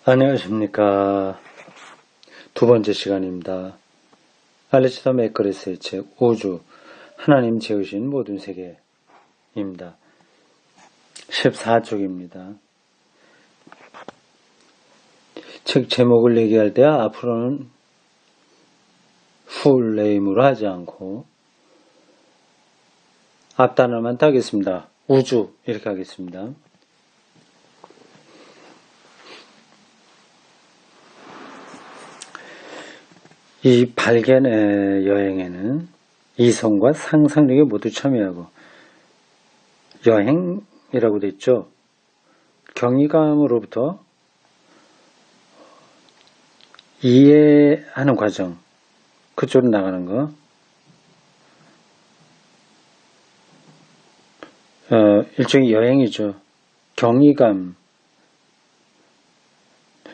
안녕하십니까. 두 번째 시간입니다. 알레치더 맥거레스의 책 우주, 하나님 지으신 모든 세계입니다. 14쪽입니다. 책 제목을 얘기할 때 앞으로는 풀네임으로 하지 않고 앞단어만 따겠습니다. 우주 이렇게 하겠습니다. 이 발견의 여행에는 이성과 상상력이 모두 참여하고, 여행이라고 됐죠. 경이감으로부터 이해하는 과정, 그쪽으로 나가는 거. 일종의 여행이죠. 경이감,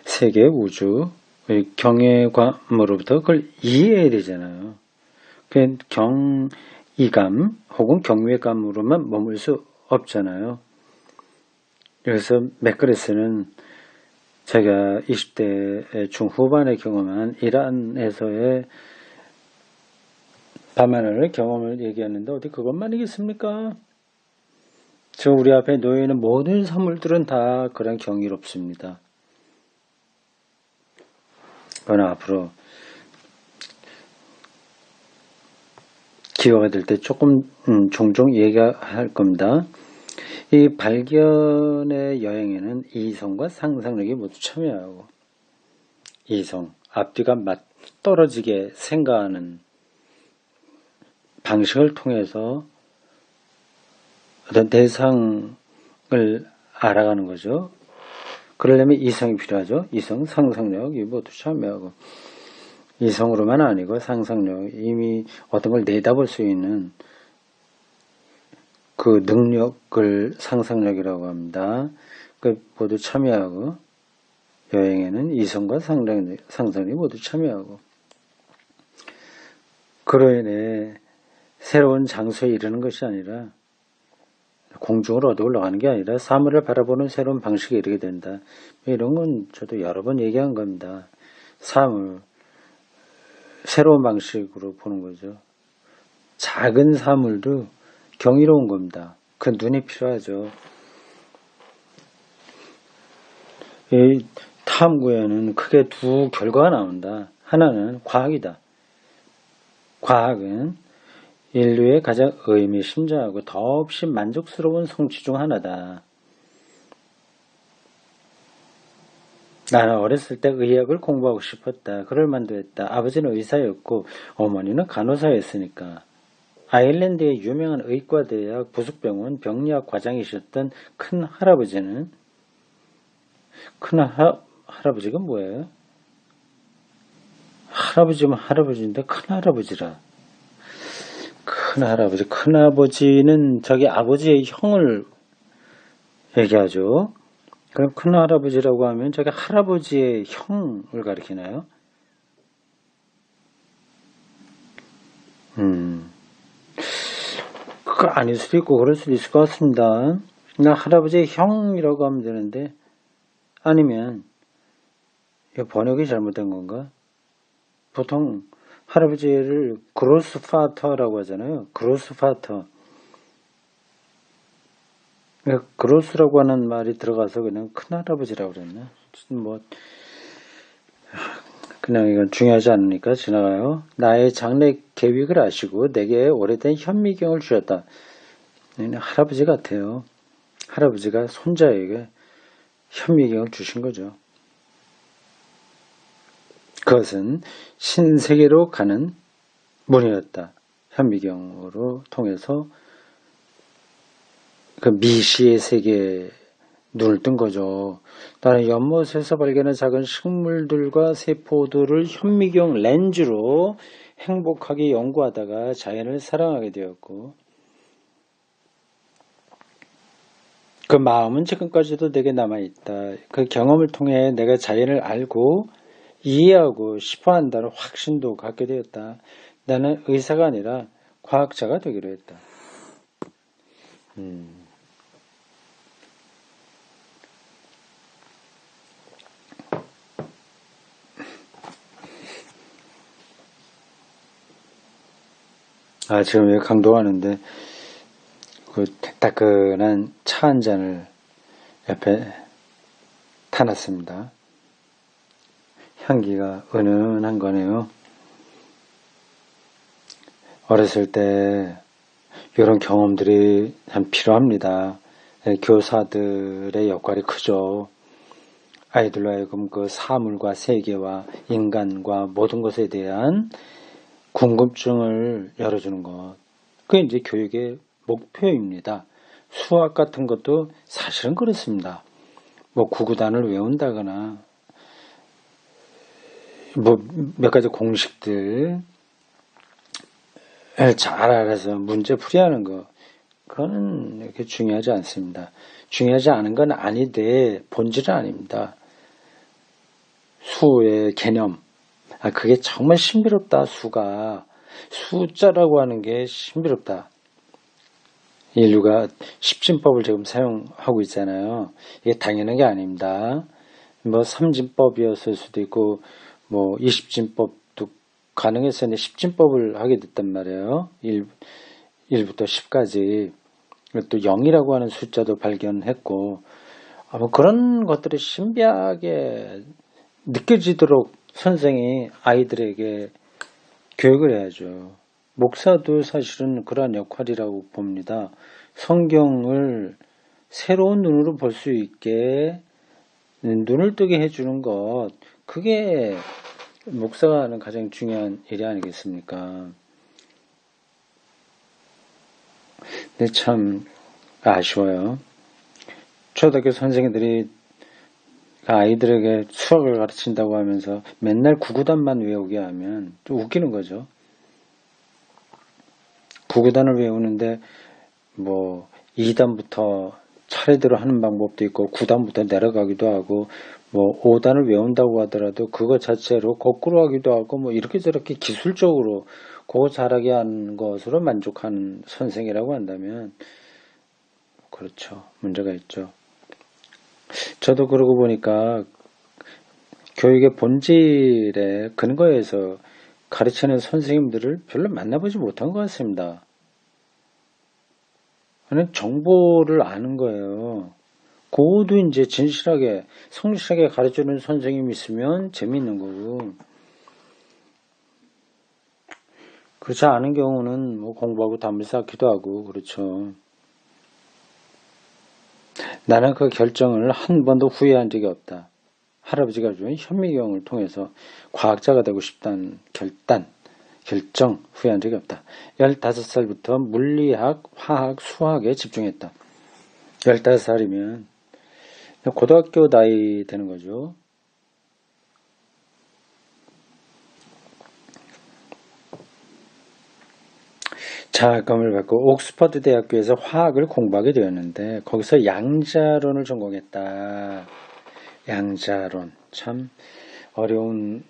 세계, 우주, 경외감으로부터 그걸 이해해야 되잖아요. 그 경이감 혹은 경외감으로만 머물 수 없잖아요. 그래서 맥거레스는 제가 20대 중후반에 경험한 이란에서의 밤하늘 경험을 얘기하는데 어디 그것만이겠습니까? 저 우리 앞에 놓여있는 모든 선물들은 다 그런 경이롭습니다. 그러나 앞으로 기회가 될 때 조금 종종 얘기할 겁니다. 이 발견의 여행에는 이성과 상상력이 모두 참여하고, 이성, 앞뒤가 맞떨어지게 생각하는 방식을 통해서 어떤 대상을 알아가는 거죠. 그러려면 이성이 필요하죠. 이성, 상상력이 모두 참여하고, 이성으로만 아니고 상상력, 이미 어떤 걸 내다볼 수 있는 그 능력을 상상력이라고 합니다. 그 모두 참여하고, 여행에는 이성과 상상력이 모두 참여하고, 그로 인해 새로운 장소에 이르는 것이 아니라, 공중으로 얻어 올라가는 게 아니라 사물을 바라보는 새로운 방식에 이르게 된다. 이런 건 저도 여러 번 얘기한 겁니다. 사물, 새로운 방식으로 보는 거죠. 작은 사물도 경이로운 겁니다. 그 눈이 필요하죠. 이 탐구에는 크게 두 결과가 나온다. 하나는 과학이다. 과학은 인류의 가장 의미심장하고 더없이 만족스러운 성취 중 하나다. 나는 어렸을 때 의학을 공부하고 싶었다. 그럴 만도 했다. 아버지는 의사였고 어머니는 간호사였으니까. 아일랜드의 유명한 의과대학 부속병원 병리학 과장이셨던 큰 할아버지는, 큰 할아버지가 뭐예요? 할아버지면 할아버지인데 큰 할아버지라. 큰 아버지는 저기 아버지의 형을 얘기하죠. 그럼 큰 할아버지라고 하면 저기 할아버지의 형을 가리키나요? 그거 아닐 수도 있고 그럴 수도 있을 것 같습니다. 나 할아버지의 형이라고 하면 되는데, 아니면 번역이 잘못된 건가? 보통 할아버지를 그로스파터라고 하잖아요. 그로스파터. 그로스라고 하는 말이 들어가서 그냥 큰할아버지라고 그랬나? 뭐 그냥 이건 중요하지 않으니까 지나가요. 나의 장래 계획을 아시고 내게 오래된 현미경을 주셨다. 할아버지 같아요. 할아버지가 손자에게 현미경을 주신 거죠. 그것은 신세계로 가는 문이었다. 현미경으로 통해서 그 미시의 세계에 눈을 뜬 거죠. 나는 연못에서 발견한 작은 식물들과 세포들을 현미경 렌즈로 행복하게 연구하다가 자연을 사랑하게 되었고, 그 마음은 지금까지도 내게 남아있다. 그 경험을 통해 내가 자연을 알고 이해하고 싶어한다는 확신도 갖게 되었다. 나는 의사가 아니라 과학자가 되기로 했다. 지금 여기 강도 가는데, 그 따끈한 차 한 잔을 옆에 타놨습니다. 향기가 은은한 거네요. 어렸을 때 이런 경험들이 참 필요합니다. 교사들의 역할이 크죠. 아이들로 하여금 그 사물과 세계와 인간과 모든 것에 대한 궁금증을 열어주는 것. 그게 이제 교육의 목표입니다. 수학 같은 것도 사실은 그렇습니다. 뭐 구구단을 외운다거나 뭐 몇 가지 공식들 잘 알아서 문제 풀이하는 거, 그거는 이렇게 중요하지 않습니다. 중요하지 않은 건 아닌데 본질은 아닙니다. 수의 개념, 그게 정말 신비롭다. 수가 숫자라고 하는 게 신비롭다. 인류가 십진법을 지금 사용하고 있잖아요. 이게 당연한 게 아닙니다. 뭐 삼진법이었을 수도 있고 뭐 이십진법도 가능했었는데 십진법을 하게 됐단 말이에요. 1부터 10까지. 또 0이라고 하는 숫자도 발견했고, 뭐 그런 것들이 신비하게 느껴지도록 선생이 아이들에게 교육을 해야죠. 목사도 사실은 그러한 역할이라고 봅니다. 성경을 새로운 눈으로 볼 수 있게 눈을 뜨게 해주는 것, 그게 목사가 하는 가장 중요한 일이 아니겠습니까? 근데 참 아쉬워요. 초등학교 선생님들이 아이들에게 수학을 가르친다고 하면서 맨날 구구단만 외우게 하면 좀 웃기는 거죠. 구구단을 외우는데 뭐 2단부터 차례대로 하는 방법도 있고 9단부터 내려가기도 하고 뭐 5단을 외운다고 하더라도 그거 자체로 거꾸로 하기도 하고 뭐 이렇게 저렇게 기술적으로 그거 잘하게 하는 것으로 만족하는 선생이라고 한다면 그렇죠. 문제가 있죠. 저도 그러고 보니까 교육의 본질에 근거해서 가르치는 선생님들을 별로 만나보지 못한 것 같습니다. 그냥 정보를 아는 거예요. 그것도 이제 진실하게, 성실하게 가르쳐주는 선생님이 있으면 재미있는 거고, 그렇지 않은 경우는 뭐 공부하고 담을 쌓기도 하고, 그렇죠. 나는 그 결정을 한 번도 후회한 적이 없다. 할아버지가 준 현미경을 통해서 과학자가 되고 싶다는 결정 후회한 적이 없다. 15살부터 물리학, 화학, 수학에 집중했다. 15살이면 고등학교 나이 되는 거죠. 장학금을 받고 옥스퍼드 대학교에서 화학을 공부하게 되었는데 거기서 양자론을 전공했다. 양자론 참 어려운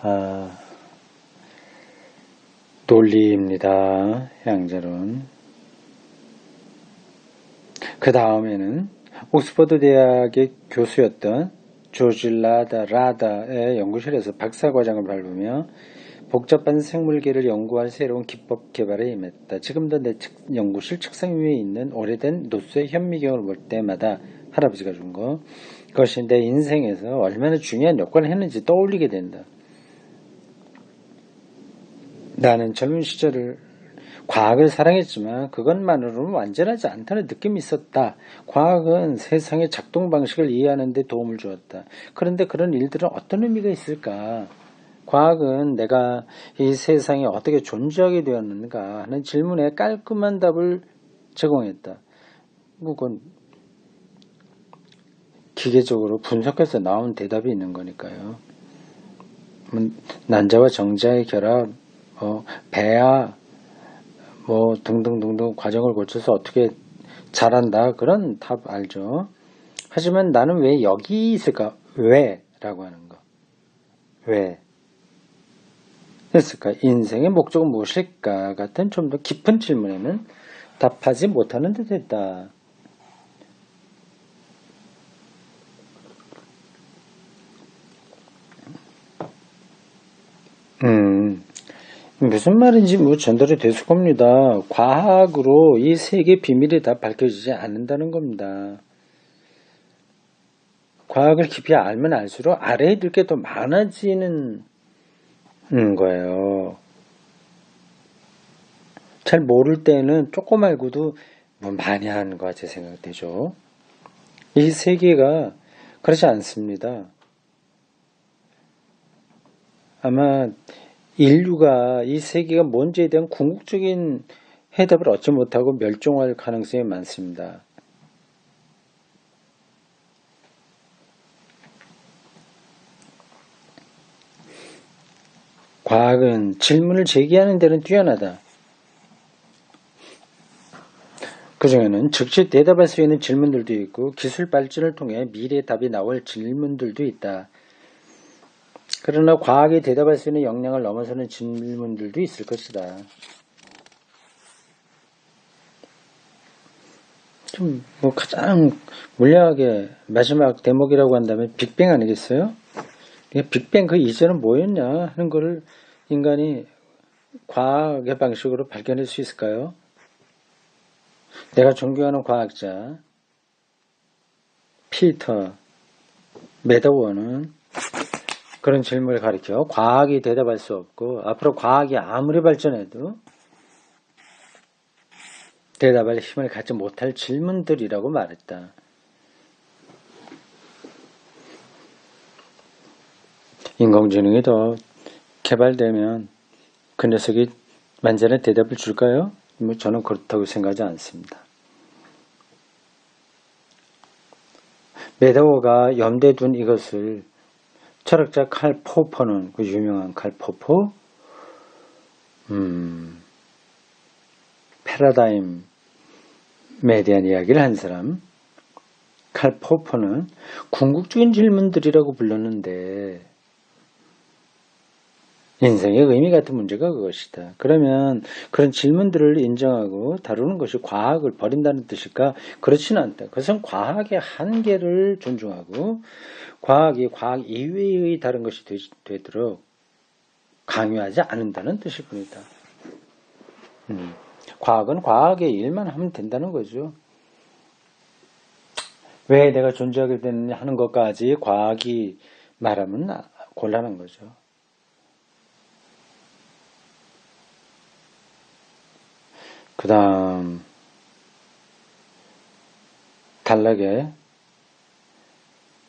아, 논리입니다. 양자론. 그 다음에는 옥스퍼드 대학의 교수였던 조지 라다의 연구실에서 박사과정을 밟으며 복잡한 생물계를 연구할 새로운 기법 개발에 임했다. 지금도 내 연구실 책상 위에 있는 오래된 노스의 현미경을 볼 때마다 할아버지가 준 거, 그것이 내 인생에서 얼마나 중요한 역할을 했는지 떠올리게 된다. 나는 젊은 시절을 과학을 사랑했지만 그것만으로는 완전하지 않다는 느낌이 있었다. 과학은 세상의 작동 방식을 이해하는 데 도움을 주었다. 그런데 그런 일들은 어떤 의미가 있을까? 과학은 내가 이 세상에 어떻게 존재하게 되었는가 하는 질문에 깔끔한 답을 제공했다. 그건 기계적으로 분석해서 나온 대답이 있는 거니까요. 난자와 정자의 결합, 배아, 뭐 등등등등 과정을 거쳐서 어떻게 잘한다, 그런 답 알죠. 하지만 나는 왜 여기 있을까? 왜? 라고 하는 거. 왜? 했을까? 인생의 목적은 무엇일까? 같은 좀 더 깊은 질문에는 답하지 못하는 듯 했다. 무슨 말인지 전달이 됐을 겁니다. 과학으로 이 세계 비밀이 다 밝혀지지 않는다는 겁니다. 과학을 깊이 알면 알수록 알아야 될 게 더 많아지는 거예요. 잘 모를 때는 조금 알고도 많이 하는 것 같이 생각되죠. 이 세계가 그렇지 않습니다. 아마 인류가 이 세계가 뭔지에 대한 궁극적인 해답을 얻지 못하고 멸종할 가능성이 많습니다. 과학은 질문을 제기하는 데는 뛰어나다. 그 중에는 즉시 대답할 수 있는 질문들도 있고 기술 발전을 통해 미래의 답이 나올 질문들도 있다. 그러나 과학이 대답할 수 있는 역량을 넘어서는 질문들도 있을 것이다. 좀 가장 물리학의 마지막 대목이라고 한다면 빅뱅 아니겠어요? 빅뱅 그 이전은 뭐였냐 하는 것을 인간이 과학의 방식으로 발견할 수 있을까요? 내가 존경하는 과학자 피터 메더워는 그런 질문을 가리켜 과학이 대답할 수 없고 앞으로 과학이 아무리 발전해도 대답할 힘을 갖지 못할 질문들이라고 말했다. 인공지능이 더 개발되면 그 녀석이 완전한 대답을 줄까요? 저는 그렇다고 생각하지 않습니다. 메더워가 염두에 둔 이것을 철학자 칼 포퍼는 그 유명한 칼 포퍼 패러다임에 대한 이야기를 한 사람 칼 포퍼는 궁극적인 질문들이라고 불렀는데 인생의 의미 같은 문제가 그것이다. 그러면 그런 질문들을 인정하고 다루는 것이 과학을 버린다는 뜻일까? 그렇지는 않다. 그것은 과학의 한계를 존중하고 과학이 과학 이외의 다른 것이 되도록 강요하지 않는다는 뜻일 뿐이다. 과학은 과학의 일만 하면 된다는 거죠. 왜 내가 존재하게 되느냐 하는 것까지 과학이 말하면 곤란한 거죠. 그 다음 단락에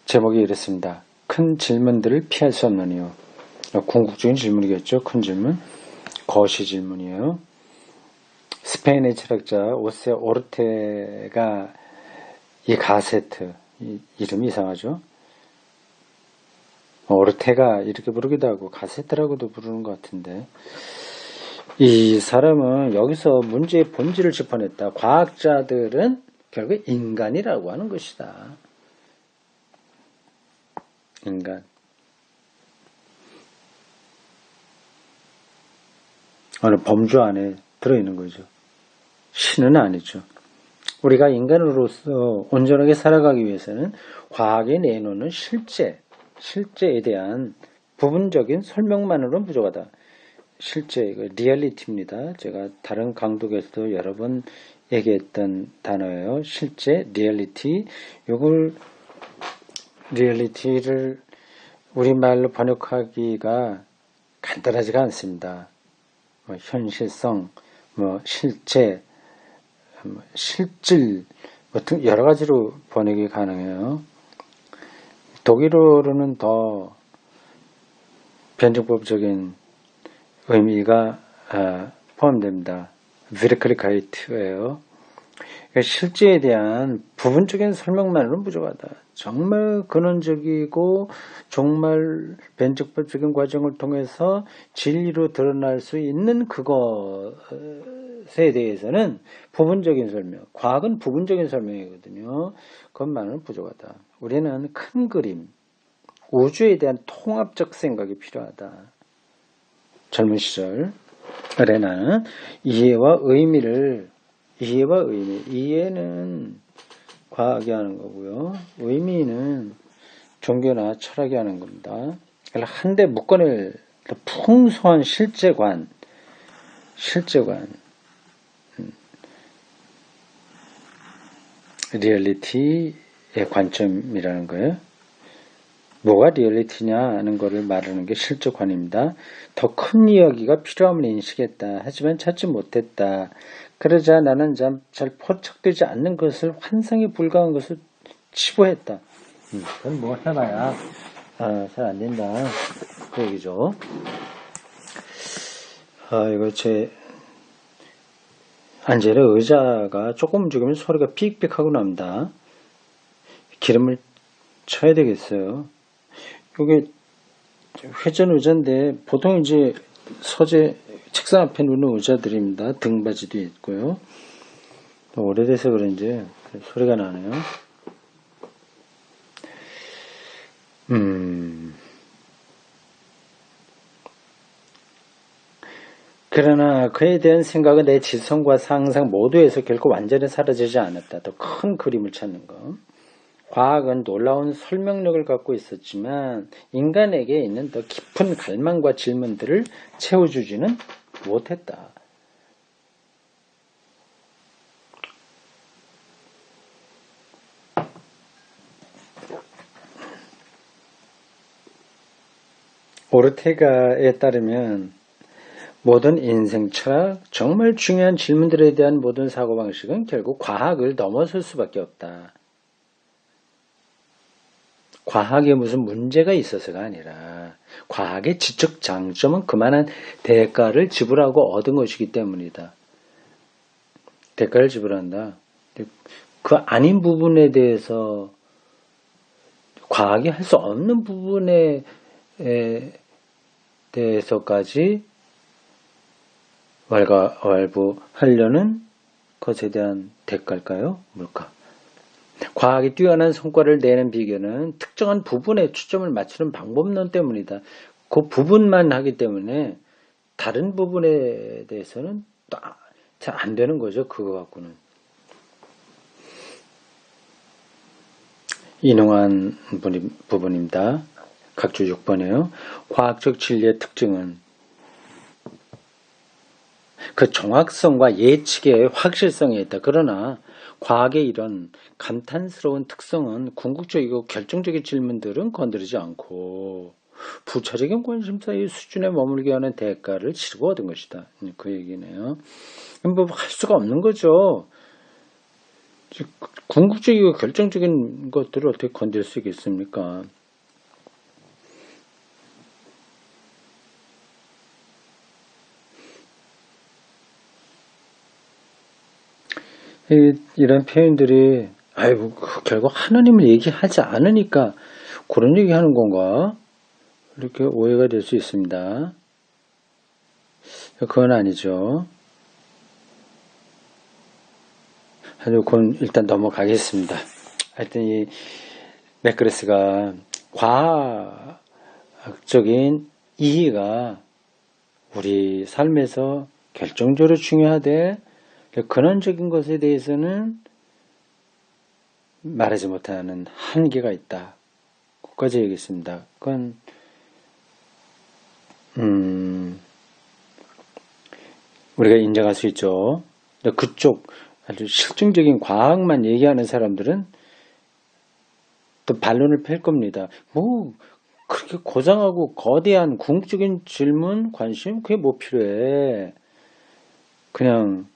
제목이 이렇습니다. 큰 질문들을 피할 수 없는 이유. 궁극적인 질문이겠죠. 큰 질문. 거시 질문이에요. 스페인의 철학자 오세 오르테가 이 가세트, 이름이 이상하죠. 오르테가 이렇게 부르기도 하고 가세트라고도 부르는 것 같은데 이 사람은 여기서 문제의 본질을 짚어냈다. 과학자들은 결국 인간이라고 하는 것이다. 인간. 어느 범주 안에 들어있는 거죠. 신은 아니죠. 우리가 인간으로서 온전하게 살아가기 위해서는 과학이 내놓는 실제에 대한 부분적인 설명만으로는 부족하다. 실제, 리얼리티입니다. 제가 다른 강독에서도 여러 번 얘기했던 단어예요. 실제, 리얼리티. 리얼리티를 우리말로 번역하기가 간단하지가 않습니다. 현실성, 실제, 실질, 등 여러 가지로 번역이 가능해요. 독일어로는 더 변증법적인 의미가 포함됩니다. Wirklichkeit예요. 실제에 대한 부분적인 설명만으로는 부족하다. 정말 근원적이고 정말 변증법적인 과정을 통해서 진리로 드러날 수 있는 그것에 대해서는 부분적인 설명, 과학은 부분적인 설명이거든요. 그것만은 부족하다. 우리는 큰 그림, 우주에 대한 통합적 생각이 필요하다. 젊은 시절에 나는 이해와 의미, 이해는 과학이 하는 거고요. 의미는 종교나 철학이 하는 겁니다. 한데 묶어낼 풍성한 실제관, 실제관, 리얼리티의 관점이라는 거예요. 뭐가 리얼리티냐는 것을 말하는 게 실제관입니다. 더 큰 이야기가 필요함을 인식했다. 하지만 찾지 못했다. 그러자 나는 잘 포착되지 않는 것을 환상에 불과한 것을 치부했다. 그건 뭐 해봐야 잘 안 된다. 그 얘기죠. 이거 제 앉아있는 의자가 조금 움직이면 소리가 삑삑하고 납니다. 기름을 쳐야 되겠어요. 이게 회전 의자인데 보통 이제 서재 책상 앞에 놓는 의자들입니다. 등받이도 있고요. 오래돼서 그런지 소리가 나네요. 그러나 그에 대한 생각은 내 지성과 상상 모두에서 결코 완전히 사라지지 않았다. 더 큰 그림을 찾는 것. 과학은 놀라운 설명력을 갖고 있었지만 인간에게 있는 더 깊은 갈망과 질문들을 채워주지는 못했다. 오르테가에 따르면 모든 인생 철학, 정말 중요한 질문들에 대한 모든 사고방식은 결국 과학을 넘어설 수밖에 없다. 과학에 무슨 문제가 있어서가 아니라 과학의 지적 장점은 그만한 대가를 지불하고 얻은 것이기 때문이다. 대가를 지불한다. 그 아닌 부분에 대해서 과학이 할 수 없는 부분에 대해서까지 왈가왈부하려는 것에 대한 대가일까요? 뭘까? 과학이 뛰어난 성과를 내는 비결은 특정한 부분에 초점을 맞추는 방법론 때문이다. 그 부분만 하기 때문에 다른 부분에 대해서는 잘 안 되는 거죠. 그거 갖고는. 인용한 부분입니다. 각주 6번이에요. 과학적 진리의 특징은 그 정확성과 예측의 확실성에 있다. 그러나 과학의 이런 감탄스러운 특성은 궁극적이고 결정적인 질문들은 건드리지 않고 부차적인 관심사의 수준에 머물게 하는 대가를 치르고 얻은 것이다. 그 얘기네요. 뭐 할 수가 없는 거죠. 궁극적이고 결정적인 것들을 어떻게 건드릴 수 있겠습니까? 이런 표현들이 결국 하나님을 얘기하지 않으니까 그런 얘기하는 건가? 이렇게 오해가 될 수 있습니다. 그건 아니죠. 그건 일단 넘어가겠습니다. 하여튼 이 맥그레스가 과학적인 이해가 우리 삶에서 결정적으로 중요하되 근원적인 것에 대해서는 말하지 못하는 한계가 있다. 거기까지 얘기했습니다. 그건 우리가 인정할 수 있죠. 그쪽 아주 실증적인 과학만 얘기하는 사람들은 또 반론을 펼 겁니다. 뭐 그렇게 고상하고 거대한 궁극적인 질문, 관심 그게 뭐 필요해. 그냥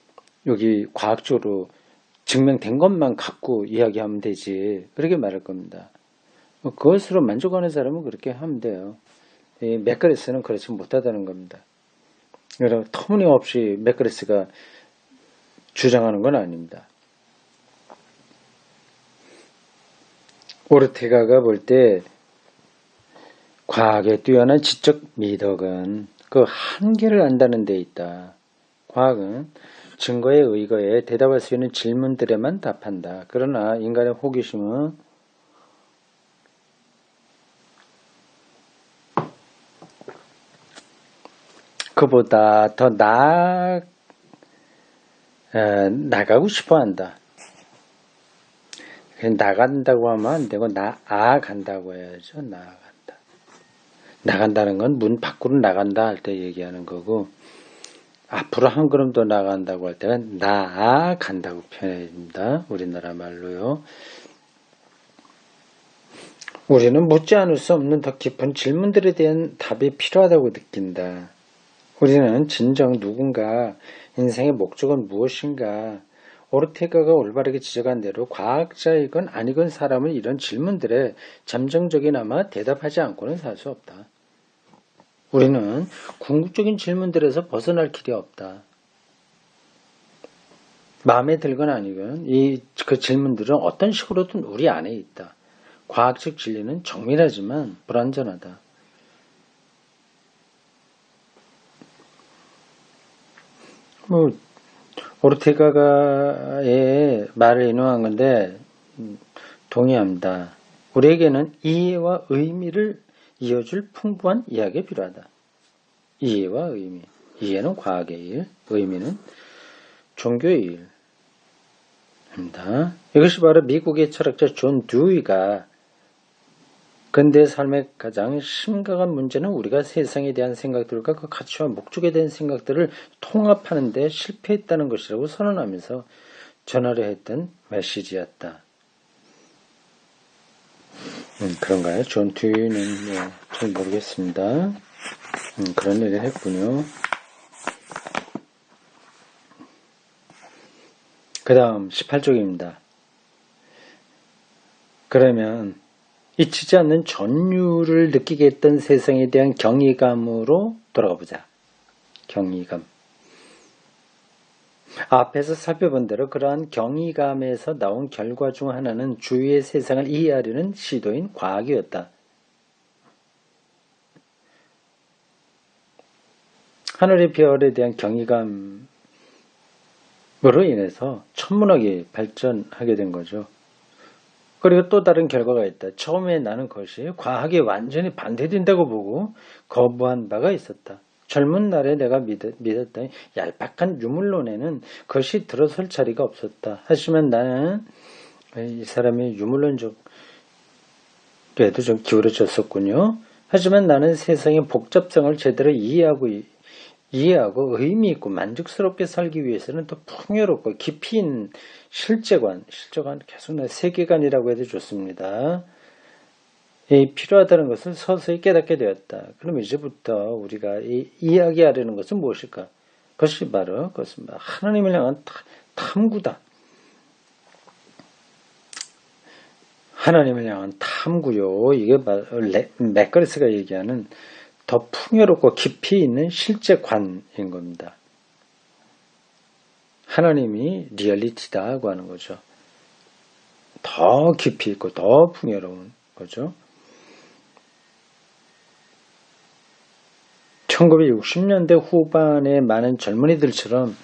여기 과학적으로 증명된 것만 갖고 이야기하면 되지. 그렇게 말할 겁니다. 그것으로 만족하는 사람은 그렇게 하면 돼요. 맥그레스는 그렇지 못하다는 겁니다. 그래서 터무니없이 맥그레스가 주장하는 건 아닙니다. 오르테가가 볼 때 과학의 뛰어난 지적 미덕은 그 한계를 안다는 데 있다. 과학은 증거에 의거해 대답할 수 있는 질문들에만 답한다. 그러나 인간의 호기심은 그보다 더 나가고 싶어 한다. 나간다고 하면 안 되고 나아간다고 해야죠. 나간다는 건 문 밖으로 나간다 할 때 얘기하는 거고 앞으로 한 걸음 더 나아간다고 할 때는 나아간다고 표현합니다. 우리나라 말로요. 우리는 묻지 않을 수 없는 더 깊은 질문들에 대한 답이 필요하다고 느낀다. 우리는 진정 누군가 인생의 목적은 무엇인가? 오르테가가 올바르게 지적한 대로 과학자이건 아니건 사람은 이런 질문들에 잠정적이나마 대답하지 않고는 살 수 없다. 우리는 궁극적인 질문들에서 벗어날 길이 없다. 마음에 들건 아니건 그 질문들은 어떤 식으로든 우리 안에 있다. 과학적 진리는 정밀하지만 불완전하다. 오르테가의 말을 인용한 건데 동의합니다. 우리에게는 이해와 의미를 이어줄 풍부한 이야기가 필요하다. 이해와 의미. 이해는 과학의 일, 의미는 종교의 일입니다. 이것이 바로 미국의 철학자 존 듀이가 근대 삶의 가장 심각한 문제는 우리가 세상에 대한 생각들과 그 가치와 목적에 대한 생각들을 통합하는 데 실패했다는 것이라고 선언하면서 전하려 했던 메시지였다. 그런가요? 존 듀이는 잘 모르겠습니다. 그런 얘기를 했군요. 그 다음 18쪽입니다. 그러면 잊히지 않는 전율을 느끼게 했던 세상에 대한 경이감으로 돌아가 보자. 경이감. 앞에서 살펴본 대로 그러한 경이감에서 나온 결과 중 하나는 주위의 세상을 이해하려는 시도인 과학이었다. 하늘의 별에 대한 경이감으로 인해서 천문학이 발전하게 된 거죠. 그리고 또 다른 결과가 있다. 처음에 나는 것이 과학에 완전히 반대된다고 보고 거부한 바가 있었다. 젊은 날에 내가 믿었던 얄팍한 유물론에는 그것이 들어설 자리가 없었다. 하지만 나는 이 사람이 유물론적에도 좀 기울어졌었군요. 하지만 나는 세상의 복잡성을 제대로 이해하고 의미 있고 만족스럽게 살기 위해서는 더 풍요롭고 깊이 있는 실제관 계속 세계관이라고 해도 좋습니다. 필요하다는 것을 서서히 깨닫게 되었다. 그럼 이제부터 우리가 이야기하려는 것은 무엇일까? 그것은 바로 하나님을 향한 탐구다. 하나님을 향한 탐구요. 이게 맥거리스가 얘기하는 더 풍요롭고 깊이 있는 실제관인 겁니다. 하나님이 리얼리티다고 하는 거죠. 더 깊이 있고 더 풍요로운 거죠. 1960년대 후반의 많은 젊은이들처럼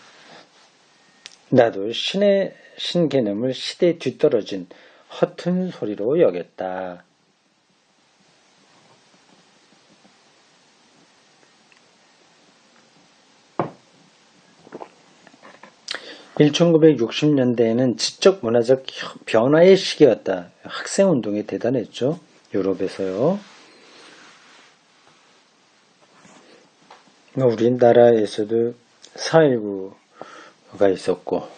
나도 신 개념을 시대에 뒤떨어진 허튼 소리로 여겼다. 1960년대에는 지적 문화적 변화의 시기였다. 학생운동이 대단했죠. 유럽에서요. 우리나라에서도 4.19가 있었고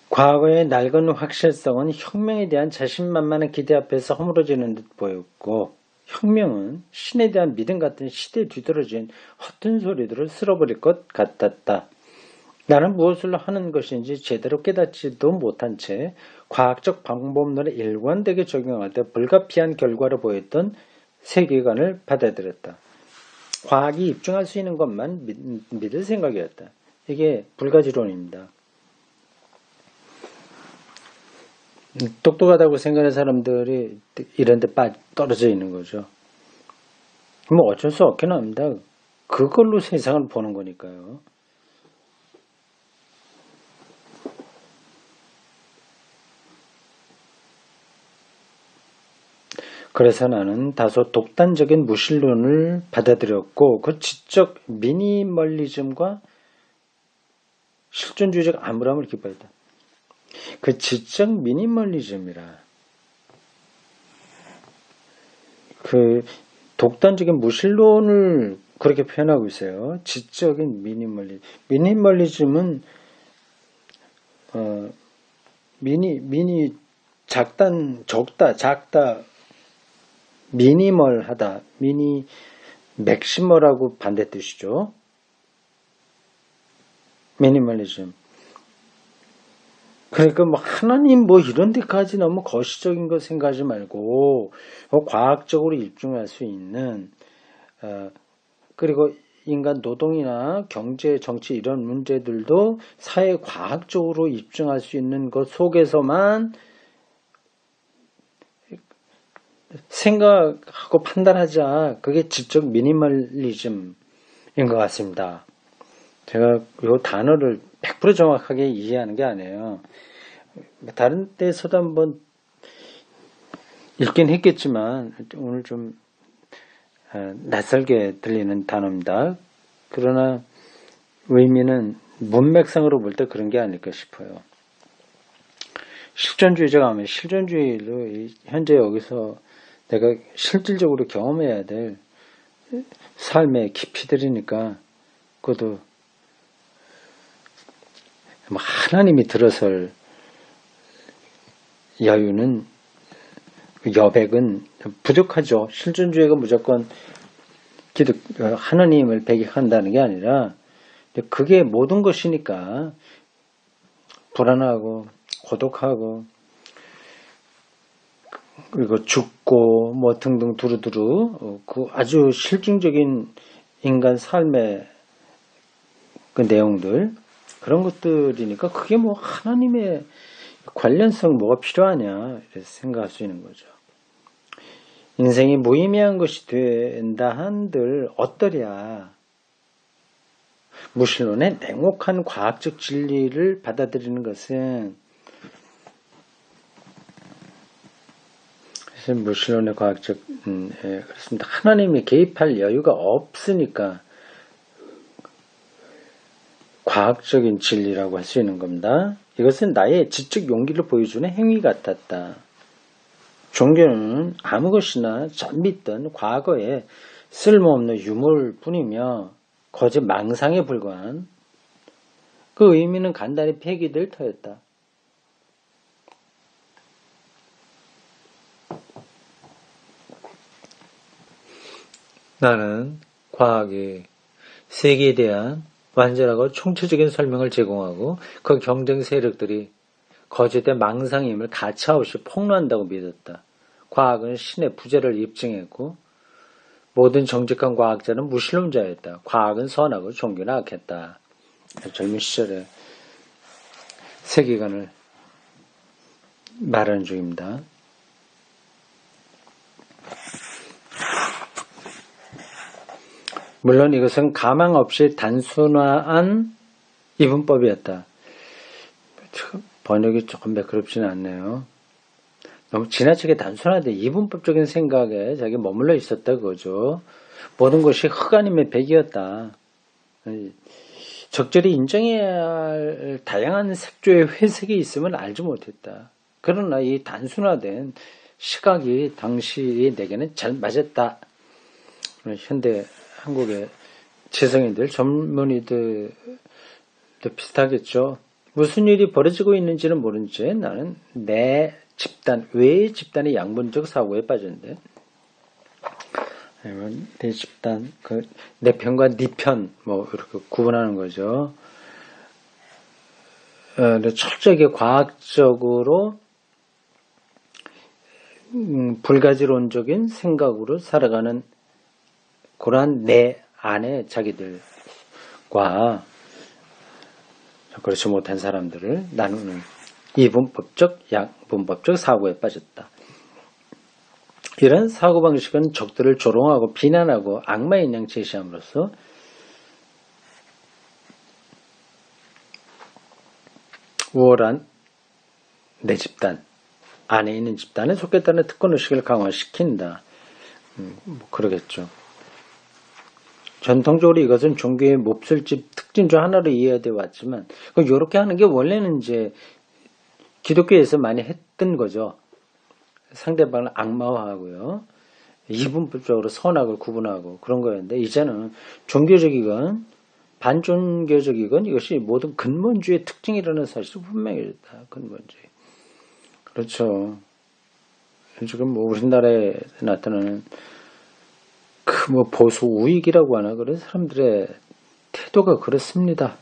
과거의 낡은 확실성은 혁명에 대한 자신만만한 기대 앞에서 허물어지는 듯 보였고 혁명은 신에 대한 믿음 같은 시대에 뒤떨어진 허튼 소리들을 쓸어버릴 것 같았다. 나는 무엇을 하는 것인지 제대로 깨닫지도 못한 채 과학적 방법론에 일관되게 적용할 때 불가피한 결과로 보였던 세계관을 받아들였다. 과학이 입증할 수 있는 것만 믿을 생각이었다. 이게 불가지론입니다. 똑똑하다고 생각하는 사람들이 이런 데 떨어져 있는 거죠. 뭐 어쩔 수 없긴 합니다. 그걸로 세상을 보는 거니까요. 그래서 나는 다소 독단적인 무신론을 받아들였고 그 지적 미니멀리즘과 실존주의적 암울함을 기뻐했다. 그 지적 미니멀리즘이라 그 독단적인 무신론을 그렇게 표현하고 있어요. 지적인 미니멀리즘은 미니 작다, 미니멀하다, 맥시멀하고 반대 뜻이죠. 미니멀리즘. 그러니까 뭐 하나님 뭐 이런 데까지 너무 거시적인 거 생각하지 말고 과학적으로 입증할 수 있는 그리고 인간 노동이나 경제, 정치 이런 문제들도 사회 과학적으로 입증할 수 있는 것 속에서만 생각하고 판단하자. 그게 지적 미니멀리즘인 것 같습니다. 제가 이 단어를 100% 정확하게 이해하는 게 아니에요. 다른 데서도 한번 읽긴 했겠지만 오늘 좀 낯설게 들리는 단어입니다. 그러나 의미는 문맥상으로 볼 때 그런 게 아닐까 싶어요. 실존주의자가 하면 실존주의로 현재 여기서 내가 실질적으로 경험해야 될 삶의 깊이들이니까 그것도 하나님이 들어설 여백은 부족하죠. 실존주의가 무조건 하나님을 배격한다는 게 아니라 그게 모든 것이니까 불안하고 고독하고 그리고 죽고 뭐 등등 두루두루 그 아주 실증적인 인간 삶의 그 내용들 그런 것들이니까 그게 뭐 하나님의 관련성 뭐가 필요하냐 이렇게 생각할 수 있는 거죠. 인생이 무의미한 것이 된다 한들 어떠랴. 무신론의 냉혹한 과학적 진리를 받아들이는 것은 무신론의 과학적 그렇습니다. 하나님이 개입할 여유가 없으니까 과학적인 진리라고 할 수 있는 겁니다. 이것은 나의 지적 용기를 보여주는 행위 같았다. 종교는 아무 것이나 전 믿던 과거의 쓸모없는 유물뿐이며 거짓 망상에 불과한 그 의미는 간단히 폐기될 터였다. 나는 과학이 세계에 대한 완전하고 총체적인 설명을 제공하고 그 경쟁 세력들이 거짓의 망상임을 가차없이 폭로한다고 믿었다. 과학은 신의 부재를 입증했고 모든 정직한 과학자는 무신론자였다. 과학은 선하고 종교는 악했다. 젊은 시절에 세계관을 말하는 중입니다. 물론 이것은 가망 없이 단순화한 이분법이었다. 번역이 조금 매끄럽지는 않네요. 너무 지나치게 단순하되 이분법적인 생각에 자기 머물러 있었다 그거죠. 모든 것이 흑아님의 백이었다. 적절히 인정해야 할 다양한 색조의 회색이 있음을 알지 못했다. 그러나 이 단순화된 시각이 당시 내게는 잘 맞았다. 현대 한국의 지성인들, 전문의들도 비슷하겠죠. 무슨 일이 벌어지고 있는지는 모른 채 나는 내 집단, 외의 집단의 양분적 사고에 빠졌는데 내 집단, 내 편과 네 편, 뭐 이렇게 구분하는 거죠. 철저하게 과학적으로 불가지론적인 생각으로 살아가는 그러한 내 안에 자기들과 그렇지 못한 사람들을 나누는 이분법적, 양분법적 사고에 빠졌다. 이런 사고방식은 적들을 조롱하고 비난하고 악마의 양 제시함으로써 우월한 내 집단, 안에 있는 집단에 속했다는 특권의식을 강화시킨다. 뭐 그러겠죠. 전통적으로 이것은 종교의 몹쓸집 특징 중 하나로 이해되어 왔지만 이렇게 하는 게 원래는 이제 기독교에서 많이 했던 거죠. 상대방을 악마화하고요. 이분법적으로 선악을 구분하고 그런 거였는데 이제는 종교적이건 반종교적이건 이것이 모든 근본주의의 특징이라는 사실이 분명해졌다. 근본주의. 그렇죠. 지금 뭐 우리나라에 나타나는 그 뭐 보수 우익이라고 하나 그런 사람들의 태도가 그렇습니다.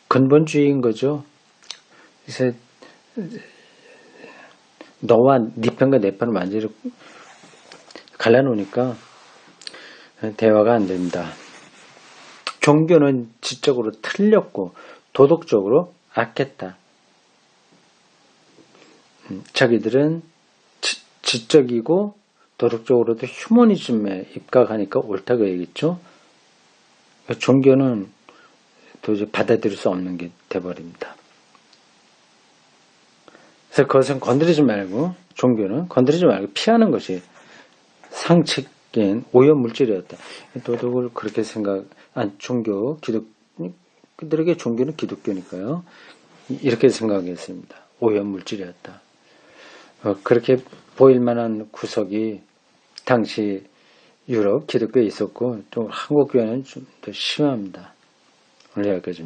근본주의인 거죠. 그래서 너와 네 편과 내 편을 완전히 갈라놓으니까 대화가 안 됩니다. 종교는 지적으로 틀렸고 도덕적으로 악했다. 자기들은 지적이고 도덕적으로도 휴머니즘에 입각하니까 옳다고 얘기했죠. 종교는 도저히 받아들일 수 없는 게 돼버립니다. 그래서 그것은 건드리지 말고 종교는 건드리지 말고 피하는 것이 상책인 오염물질이었다. 도덕을 그렇게 종교, 그들에게 종교는 기독교니까요. 이렇게 생각했습니다. 오염물질이었다. 그렇게 보일 만한 구석이 당시 유럽 기독교에 있었고 또 한국 교회는 좀 더 심합니다. 오늘 여기까지입니다.